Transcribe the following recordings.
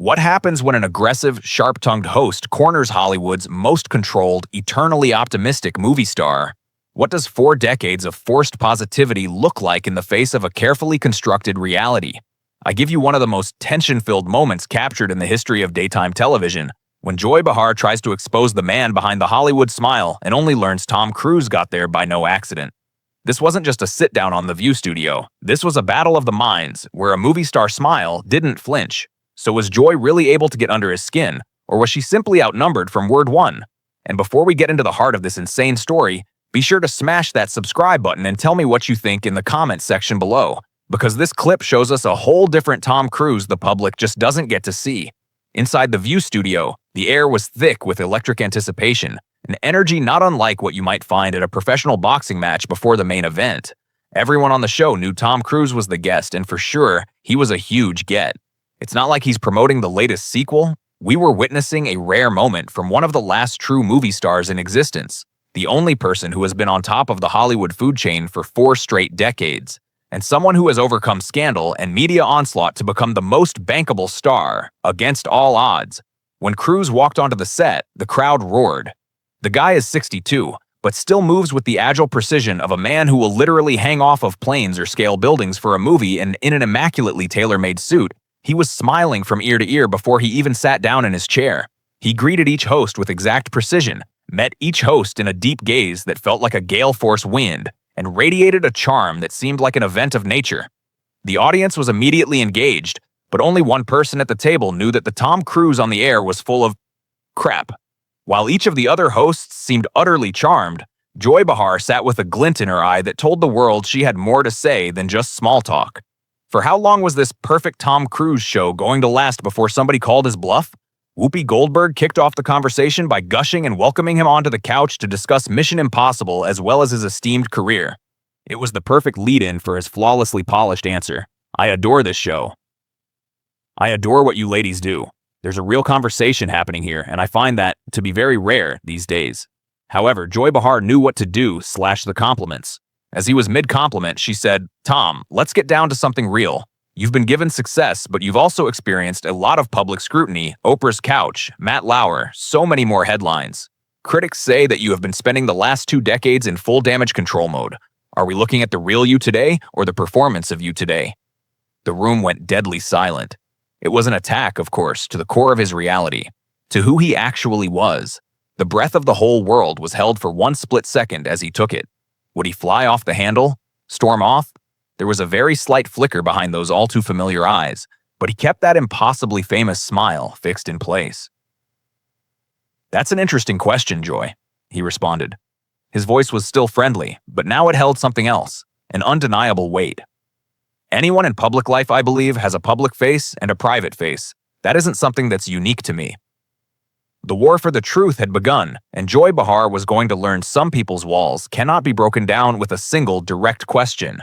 What happens when an aggressive, sharp-tongued host corners Hollywood's most controlled, eternally optimistic movie star? What does 4 decades of forced positivity look like in the face of a carefully constructed reality? I give you one of the most tension-filled moments captured in the history of daytime television, when Joy Behar tries to expose the man behind the Hollywood smile and only learns Tom Cruise got there by no accident. This wasn't just a sit-down on the View studio. This was a battle of the minds, where a movie star smile didn't flinch. So was Joy really able to get under his skin, or was she simply outnumbered from word one? And before we get into the heart of this insane story, be sure to smash that subscribe button and tell me what you think in the comments section below, because this clip shows us a whole different Tom Cruise the public just doesn't get to see. Inside the View studio, the air was thick with electric anticipation, an energy not unlike what you might find at a professional boxing match before the main event. Everyone on the show knew Tom Cruise was the guest, and for sure, he was a huge get. It's not like he's promoting the latest sequel. We were witnessing a rare moment from one of the last true movie stars in existence, the only person who has been on top of the Hollywood food chain for 4 straight decades, and someone who has overcome scandal and media onslaught to become the most bankable star, against all odds. When Cruise walked onto the set, the crowd roared. The guy is 62, but still moves with the agile precision of a man who will literally hang off of planes or scale buildings for a movie and in an immaculately tailor-made suit. He was smiling from ear to ear before he even sat down in his chair. He greeted each host with exact precision, met each host in a deep gaze that felt like a gale force wind, and radiated a charm that seemed like an event of nature. The audience was immediately engaged, but only one person at the table knew that the Tom Cruise on the air was full of crap. While each of the other hosts seemed utterly charmed, Joy Behar sat with a glint in her eye that told the world she had more to say than just small talk. For how long was this perfect Tom Cruise show going to last before somebody called his bluff? Whoopi Goldberg kicked off the conversation by gushing and welcoming him onto the couch to discuss Mission Impossible as well as his esteemed career. It was the perfect lead-in for his flawlessly polished answer. I adore this show. I adore what you ladies do. There's a real conversation happening here, and I find that to be very rare these days. However, Joy Behar knew what to do / the compliments. As he was mid-compliment, she said, "Tom, let's get down to something real. You've been given success, but you've also experienced a lot of public scrutiny, Oprah's couch, Matt Lauer, so many more headlines. Critics say that you have been spending the last 2 decades in full damage control mode. Are we looking at the real you today or the performance of you today?" The room went deadly silent. It was an attack, of course, to the core of his reality, to who he actually was. The breath of the whole world was held for 1 split second as he took it. Would he fly off the handle? Storm off? There was a very slight flicker behind those all-too-familiar eyes, but he kept that impossibly famous smile fixed in place. "That's an interesting question, Joy," he responded. His voice was still friendly, but now it held something else, an undeniable weight. "Anyone in public life, I believe, has a public face and a private face. That isn't something that's unique to me." The war for the truth had begun, and Joy Behar was going to learn some people's walls cannot be broken down with a single direct question.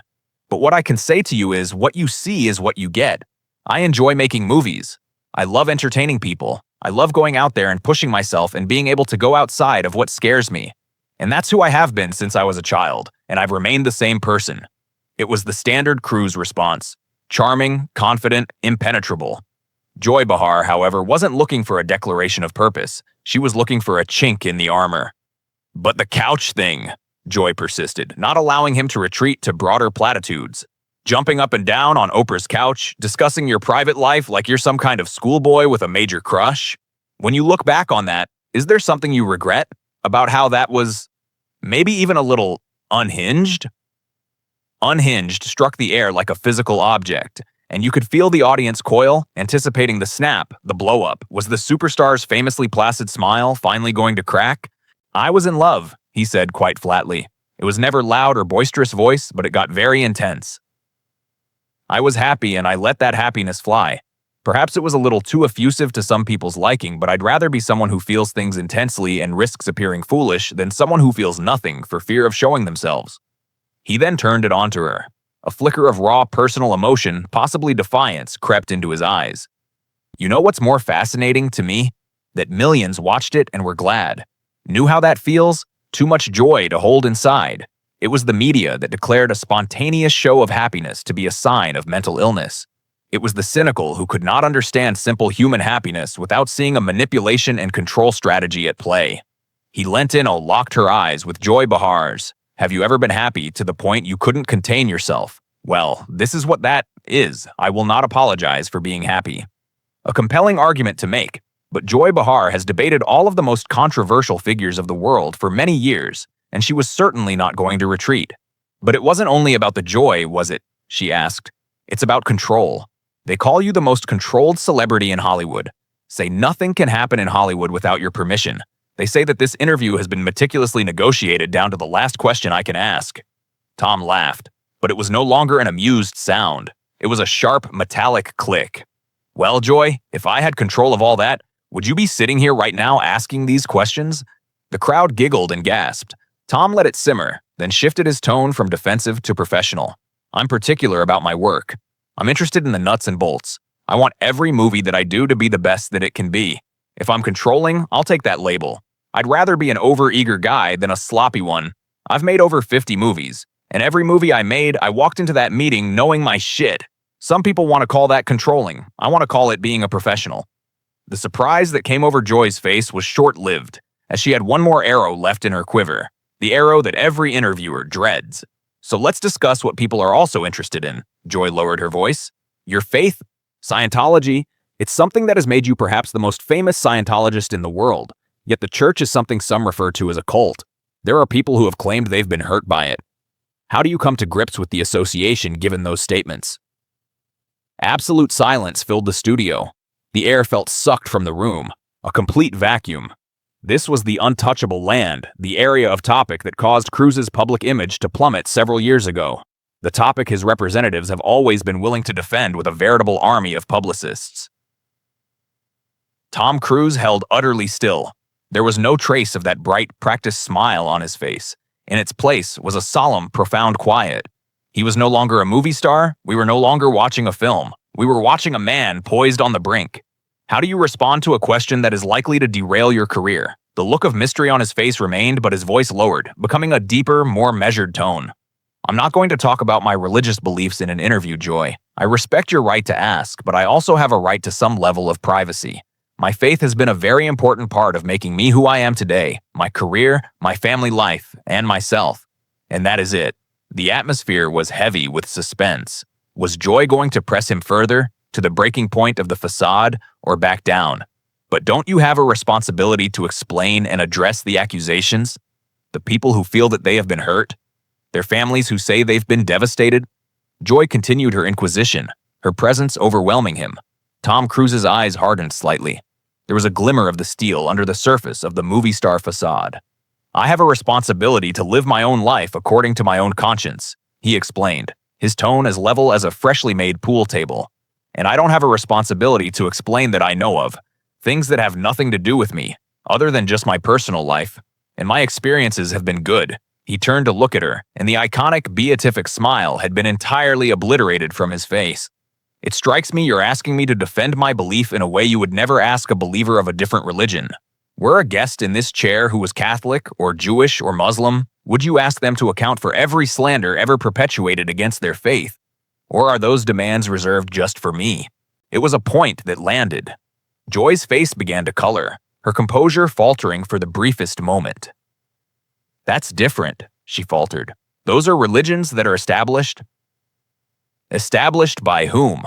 But what I can say to you is, what you see is what you get. I enjoy making movies. I love entertaining people. I love going out there and pushing myself and being able to go outside of what scares me. And that's who I have been since I was a child, and I've remained the same person. It was the standard Cruise response. Charming, confident, impenetrable. Joy Behar, however, wasn't looking for a declaration of purpose. She was looking for a chink in the armor. "But the couch thing," Joy persisted, not allowing him to retreat to broader platitudes. "Jumping up and down on Oprah's couch, discussing your private life like you're some kind of schoolboy with a major crush. When you look back on that, is there something you regret about how that was maybe even a little unhinged?" Unhinged struck the air like a physical object, and you could feel the audience coil, anticipating the snap, the blow-up. Was the superstar's famously placid smile finally going to crack? "I was in love," he said quite flatly. It was never loud or boisterous voice, but it got very intense. "I was happy, and I let that happiness fly. Perhaps it was a little too effusive to some people's liking, but I'd rather be someone who feels things intensely and risks appearing foolish than someone who feels nothing for fear of showing themselves." He then turned it onto her. A flicker of raw personal emotion, possibly defiance, crept into his eyes. "You know what's more fascinating to me? That millions watched it and were glad. Knew how that feels? Too much joy to hold inside. It was the media that declared a spontaneous show of happiness to be a sign of mental illness. It was the cynical who could not understand simple human happiness without seeing a manipulation and control strategy at play. He leant in and locked her eyes with Joy Behar's. Have you ever been happy to the point you couldn't contain yourself? Well, this is what that is. I will not apologize for being happy. A compelling argument to make, but Joy Behar has debated all of the most controversial figures of the world for many years, and she was certainly not going to retreat. But it wasn't only about the joy, was it? She asked. It's about control. They call you the most controlled celebrity in Hollywood. Say nothing can happen in Hollywood without your permission. They say that this interview has been meticulously negotiated down to the last question I can ask. Tom laughed, but it was no longer an amused sound. It was a sharp, metallic click. Well, Joy, if I had control of all that, would you be sitting here right now asking these questions? The crowd giggled and gasped. Tom let it simmer, then shifted his tone from defensive to professional. I'm particular about my work. I'm interested in the nuts and bolts. I want every movie that I do to be the best that it can be. If I'm controlling, I'll take that label. I'd rather be an overeager guy than a sloppy one. I've made over 50 movies, and every movie I made, I walked into that meeting knowing my shit. Some people want to call that controlling. I want to call it being a professional. The surprise that came over Joy's face was short-lived, as she had one more arrow left in her quiver, the arrow that every interviewer dreads. So let's discuss what people are also interested in. Joy lowered her voice. Your faith? Scientology? It's something that has made you perhaps the most famous Scientologist in the world. Yet the church is something some refer to as a cult. There are people who have claimed they've been hurt by it. How do you come to grips with the association given those statements? Absolute silence filled the studio. The air felt sucked from the room, a complete vacuum. This was the untouchable land, the area of topic that caused Cruz's public image to plummet several years ago. The topic his representatives have always been willing to defend with a veritable army of publicists. Tom Cruise held utterly still. There was no trace of that bright, practiced smile on his face. In its place was a solemn, profound quiet. He was no longer a movie star. We were no longer watching a film. We were watching a man poised on the brink. How do you respond to a question that is likely to derail your career? The look of mystery on his face remained, but his voice lowered, becoming a deeper, more measured tone. I'm not going to talk about my religious beliefs in an interview, Joy. I respect your right to ask, but I also have a right to some level of privacy. My faith has been a very important part of making me who I am today, my career, my family life, and myself. And that is it. The atmosphere was heavy with suspense. Was Joy going to press him further, to the breaking point of the facade, or back down? But don't you have a responsibility to explain and address the accusations? The people who feel that they have been hurt? Their families who say they've been devastated? Joy continued her inquisition, her presence overwhelming him. Tom Cruise's eyes hardened slightly. There was a glimmer of the steel under the surface of the movie star facade. I have a responsibility to live my own life according to my own conscience, he explained, his tone as level as a freshly made pool table. And I don't have a responsibility to explain that I know of, things that have nothing to do with me, other than just my personal life. And my experiences have been good. He turned to look at her, and the iconic beatific smile had been entirely obliterated from his face. It strikes me you're asking me to defend my belief in a way you would never ask a believer of a different religion. Were a guest in this chair who was Catholic or Jewish or Muslim, would you ask them to account for every slander ever perpetuated against their faith? Or are those demands reserved just for me? It was a point that landed. Joy's face began to color, her composure faltering for the briefest moment. That's different, she faltered. Those are religions that are established. Established by whom?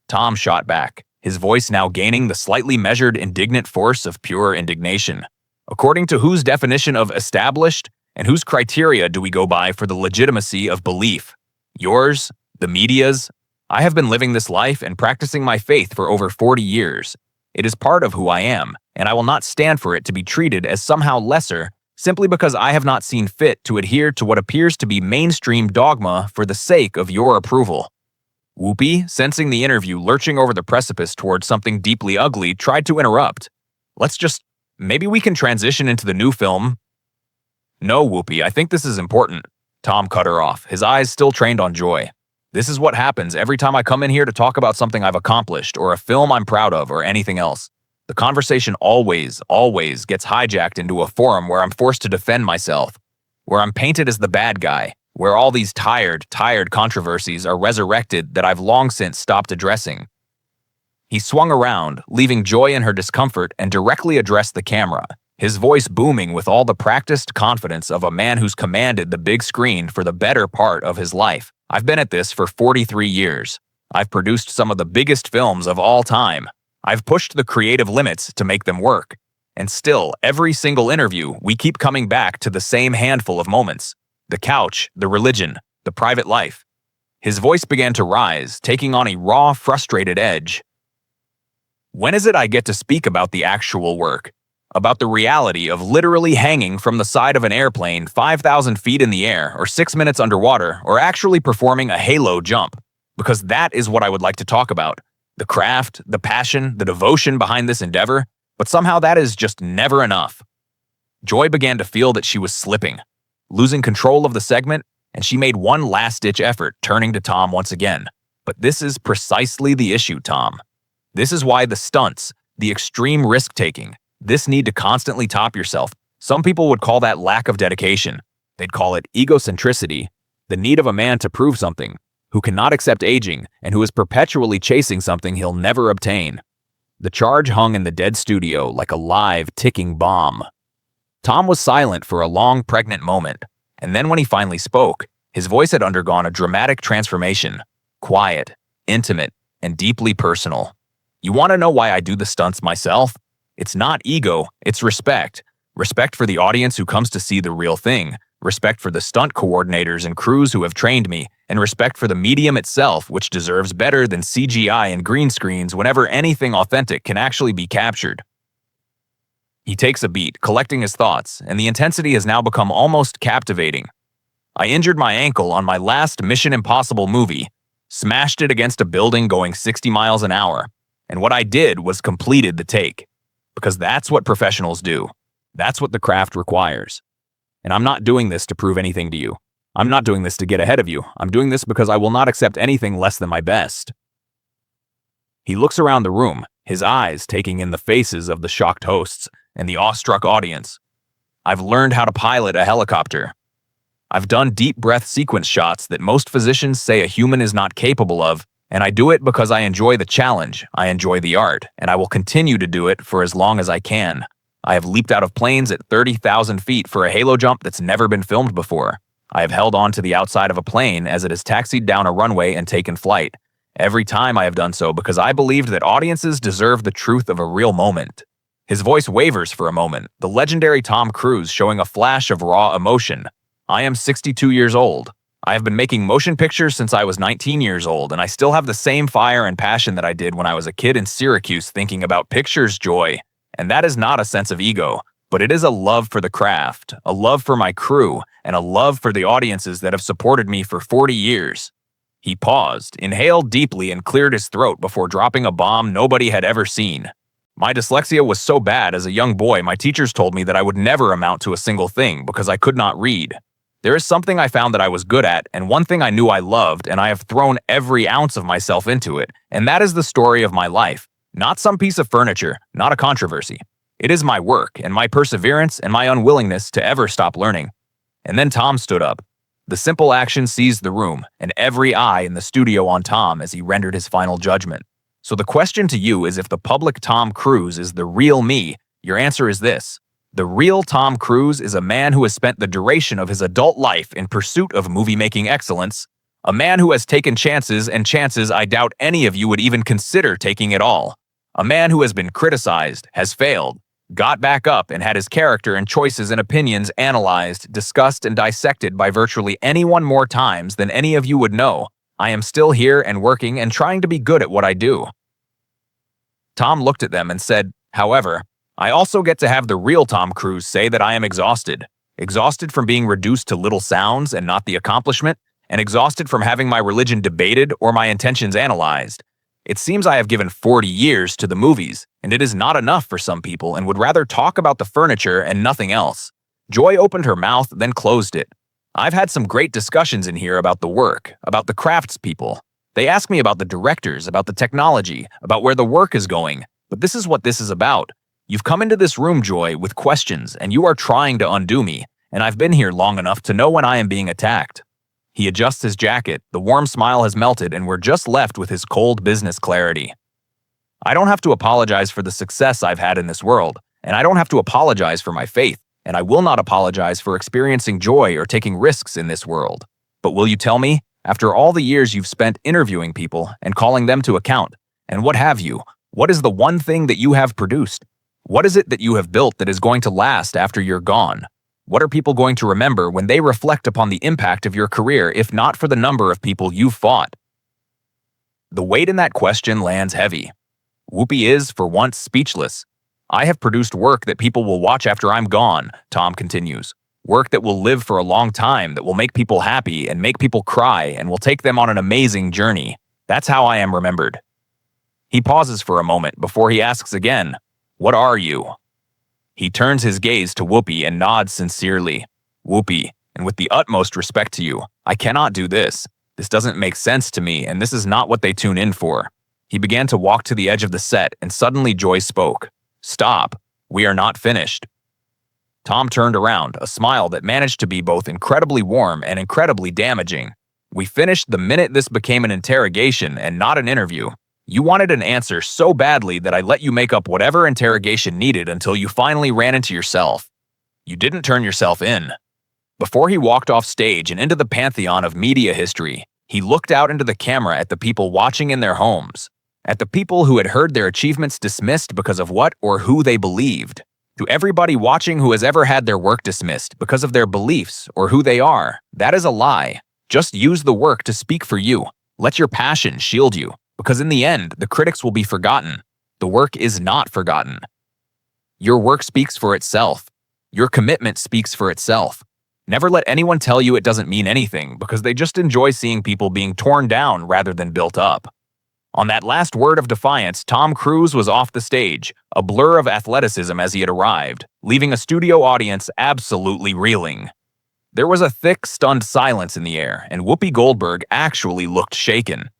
Tom shot back, his voice now gaining the slightly measured, indignant force of pure indignation. According to whose definition of established, and whose criteria do we go by for the legitimacy of belief? Yours? The media's? I have been living this life and practicing my faith for over 40 years. It is part of who I am, and I will not stand for it to be treated as somehow lesser simply because I have not seen fit to adhere to what appears to be mainstream dogma for the sake of your approval. Whoopi, sensing the interview lurching over the precipice towards something deeply ugly, tried to interrupt. Maybe we can transition into the new film. No, Whoopi, I think this is important. Tom cut her off, his eyes still trained on Joy. This is what happens every time I come in here to talk about something I've accomplished, or a film I'm proud of, or anything else. The conversation always gets hijacked into a forum where I'm forced to defend myself, where I'm painted as the bad guy, where all these tired controversies are resurrected that I've long since stopped addressing. He swung around, leaving Joy in her discomfort, and directly addressed the camera, his voice booming with all the practiced confidence of a man who's commanded the big screen for the better part of his life. I've been at this for 43 years. I've produced some of the biggest films of all time. I've pushed the creative limits to make them work. And still, every single interview, we keep coming back to the same handful of moments. The couch, the religion, the private life. His voice began to rise, taking on a raw, frustrated edge. When is it I get to speak about the actual work? About the reality of literally hanging from the side of an airplane 5,000 feet in the air or 6 minutes underwater, or actually performing a halo jump? Because that is what I would like to talk about. The craft, the passion, the devotion behind this endeavor, but somehow that is just never enough. Joy began to feel that she was slipping, losing control of the segment, and she made one last-ditch effort, turning to Tom once again. But this is precisely the issue, Tom. This is why the stunts, the extreme risk-taking, this need to constantly top yourself. Some people would call that lack of dedication. They'd call it egocentricity, the need of a man to prove something, who cannot accept aging and who is perpetually chasing something he'll never obtain. The charge hung in the dead studio like a live, ticking bomb. Tom was silent for a long, pregnant moment, and then when he finally spoke, his voice had undergone a dramatic transformation. Quiet, intimate, and deeply personal. You want to know why I do the stunts myself? It's not ego, it's respect. Respect for the audience who comes to see the real thing, respect for the stunt coordinators and crews who have trained me, and respect for the medium itself, which deserves better than CGI and green screens whenever anything authentic can actually be captured. He takes a beat, collecting his thoughts, and the intensity has now become almost captivating. I injured my ankle on my last Mission Impossible movie, smashed it against a building going 60 miles an hour, and what I did was completed the take. Because that's what professionals do. That's what the craft requires. And I'm not doing this to prove anything to you. I'm not doing this to get ahead of you. I'm doing this because I will not accept anything less than my best. He looks around the room, his eyes taking in the faces of the shocked hosts and the awestruck audience. I've learned how to pilot a helicopter. I've done deep breath sequence shots that most physicians say a human is not capable of, and I do it because I enjoy the challenge, I enjoy the art, and I will continue to do it for as long as I can. I have leaped out of planes at 30,000 feet for a halo jump that's never been filmed before. I have held on to the outside of a plane as it has taxied down a runway and taken flight. Every time I have done so because I believed that audiences deserve the truth of a real moment. His voice wavers for a moment, the legendary Tom Cruise showing a flash of raw emotion. I am 62 years old. I have been making motion pictures since I was 19 years old, and I still have the same fire and passion that I did when I was a kid in Syracuse thinking about pictures, Joy. And that is not a sense of ego, but it is a love for the craft, a love for my crew, and a love for the audiences that have supported me for 40 years. He paused, inhaled deeply, and cleared his throat before dropping a bomb nobody had ever seen. My dyslexia was so bad as a young boy, my teachers told me that I would never amount to a single thing because I could not read. There is something I found that I was good at, and one thing I knew I loved, and I have thrown every ounce of myself into it, and that is the story of my life. Not some piece of furniture, not a controversy. It is my work, and my perseverance, and my unwillingness to ever stop learning. And then Tom stood up. The simple action seized the room, and every eye in the studio on Tom as he rendered his final judgment. So the question to you is if the public Tom Cruise is the real me, your answer is this. The real Tom Cruise is a man who has spent the duration of his adult life in pursuit of movie-making excellence, a man who has taken chances and chances I doubt any of you would even consider taking at all, a man who has been criticized, has failed, got back up and had his character and choices and opinions analyzed, discussed, and dissected by virtually anyone more times than any of you would know. I am still here and working and trying to be good at what I do. Tom looked at them and said, however, I also get to have the real Tom Cruise say that I am exhausted. Exhausted from being reduced to little sounds and not the accomplishment, and exhausted from having my religion debated or my intentions analyzed. It seems I have given 40 years to the movies, and it is not enough for some people and would rather talk about the furniture and nothing else. Joy opened her mouth, then closed it. I've had some great discussions in here about the work, about the craftspeople. They ask me about the directors, about the technology, about where the work is going, but this is what this is about. You've come into this room, Joy, with questions, and you are trying to undo me, and I've been here long enough to know when I am being attacked. He adjusts his jacket, the warm smile has melted, and we're just left with his cold business clarity. I don't have to apologize for the success I've had in this world, and I don't have to apologize for my faith, and I will not apologize for experiencing joy or taking risks in this world. But will you tell me, after all the years you've spent interviewing people and calling them to account, and what have you, what is the one thing that you have produced? What is it that you have built that is going to last after you're gone? What are people going to remember when they reflect upon the impact of your career, if not for the number of people you've fought? The weight in that question lands heavy. Whoopi is, for once, speechless. I have produced work that people will watch after I'm gone, Tom continues. Work that will live for a long time, that will make people happy and make people cry and will take them on an amazing journey. That's how I am remembered. He pauses for a moment before he asks again, "What are you?" He turns his gaze to Whoopi and nods sincerely. "Whoopi, and with the utmost respect to you, I cannot do this. This doesn't make sense to me, and this is not what they tune in for." He began to walk to the edge of the set, and suddenly Joy spoke. "Stop. We are not finished." Tom turned around, a smile that managed to be both incredibly warm and incredibly damaging. "We finished the minute this became an interrogation and not an interview. You wanted an answer so badly that I let you make up whatever interrogation needed until you finally ran into yourself. You didn't turn yourself in." Before he walked off stage and into the pantheon of media history, he looked out into the camera at the people watching in their homes, at the people who had heard their achievements dismissed because of what or who they believed, to everybody watching who has ever had their work dismissed because of their beliefs or who they are. That is a lie. Just use the work to speak for you. Let your passion shield you, because in the end, the critics will be forgotten. The work is not forgotten. Your work speaks for itself. Your commitment speaks for itself. Never let anyone tell you it doesn't mean anything, because they just enjoy seeing people being torn down rather than built up. On that last word of defiance, Tom Cruise was off the stage, a blur of athleticism as he had arrived, leaving a studio audience absolutely reeling. There was a thick, stunned silence in the air, and Whoopi Goldberg actually looked shaken.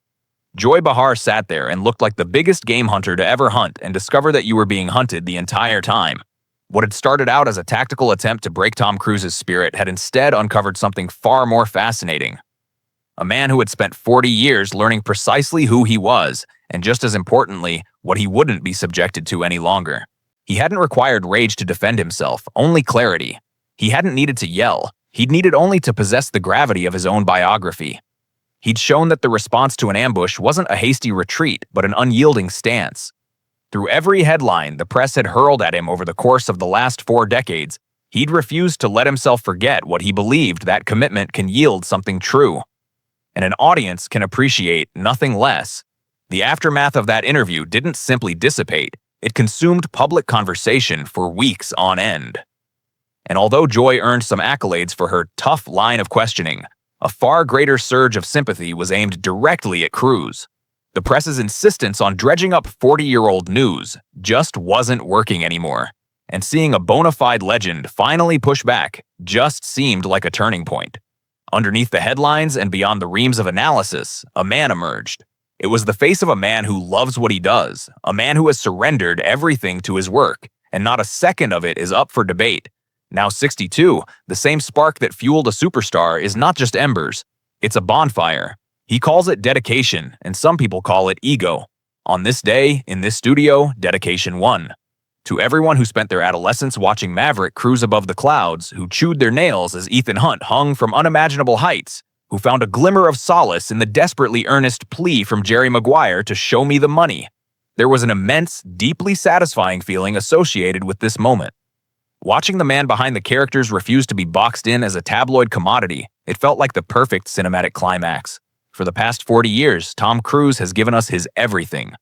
Joy Behar sat there and looked like the biggest game hunter to ever hunt and discover that you were being hunted the entire time. What had started out as a tactical attempt to break Tom Cruise's spirit had instead uncovered something far more fascinating. A man who had spent 40 years learning precisely who he was, and just as importantly, what he wouldn't be subjected to any longer. He hadn't required rage to defend himself, only clarity. He hadn't needed to yell. He'd needed only to possess the gravity of his own biography. He'd shown that the response to an ambush wasn't a hasty retreat, but an unyielding stance. Through every headline the press had hurled at him over the course of the last 4 decades, he'd refused to let himself forget what he believed that commitment can yield something true. And an audience can appreciate nothing less. The aftermath of that interview didn't simply dissipate, it consumed public conversation for weeks on end. And although Joy earned some accolades for her tough line of questioning, a far greater surge of sympathy was aimed directly at Cruise. The press's insistence on dredging up 40-year-old news just wasn't working anymore, and seeing a bona fide legend finally push back just seemed like a turning point. Underneath the headlines and beyond the reams of analysis, a man emerged. It was the face of a man who loves what he does, a man who has surrendered everything to his work, and not a second of it is up for debate. Now 62, the same spark that fueled a superstar is not just embers, it's a bonfire. He calls it dedication, and some people call it ego. On this day, in this studio, dedication won. To everyone who spent their adolescence watching Maverick cruise above the clouds, who chewed their nails as Ethan Hunt hung from unimaginable heights, who found a glimmer of solace in the desperately earnest plea from Jerry Maguire to show me the money. There was an immense, deeply satisfying feeling associated with this moment. Watching the man behind the characters refuse to be boxed in as a tabloid commodity, it felt like the perfect cinematic climax. For the past 40 years, Tom Cruise has given us his everything.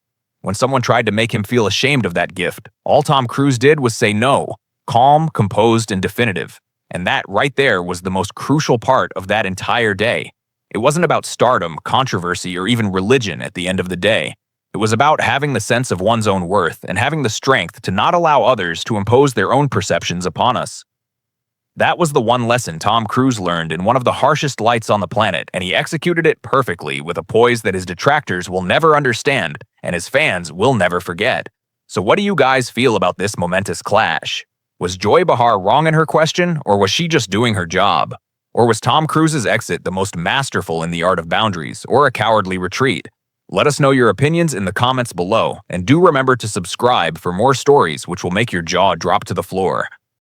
When someone tried to make him feel ashamed of that gift, all Tom Cruise did was say no, calm, composed, and definitive. And that right there was the most crucial part of that entire day. It wasn't about stardom, controversy, or even religion at the end of the day. It was about having the sense of one's own worth and having the strength to not allow others to impose their own perceptions upon us. That was the one lesson Tom Cruise learned in one of the harshest lights on the planet, and he executed it perfectly with a poise that his detractors will never understand and his fans will never forget. So what do you guys feel about this momentous clash? Was Joy Behar wrong in her question, or was she just doing her job? Or was Tom Cruise's exit the most masterful in the art of boundaries, or a cowardly retreat? Let us know your opinions in the comments below, and do remember to subscribe for more stories which will make your jaw drop to the floor.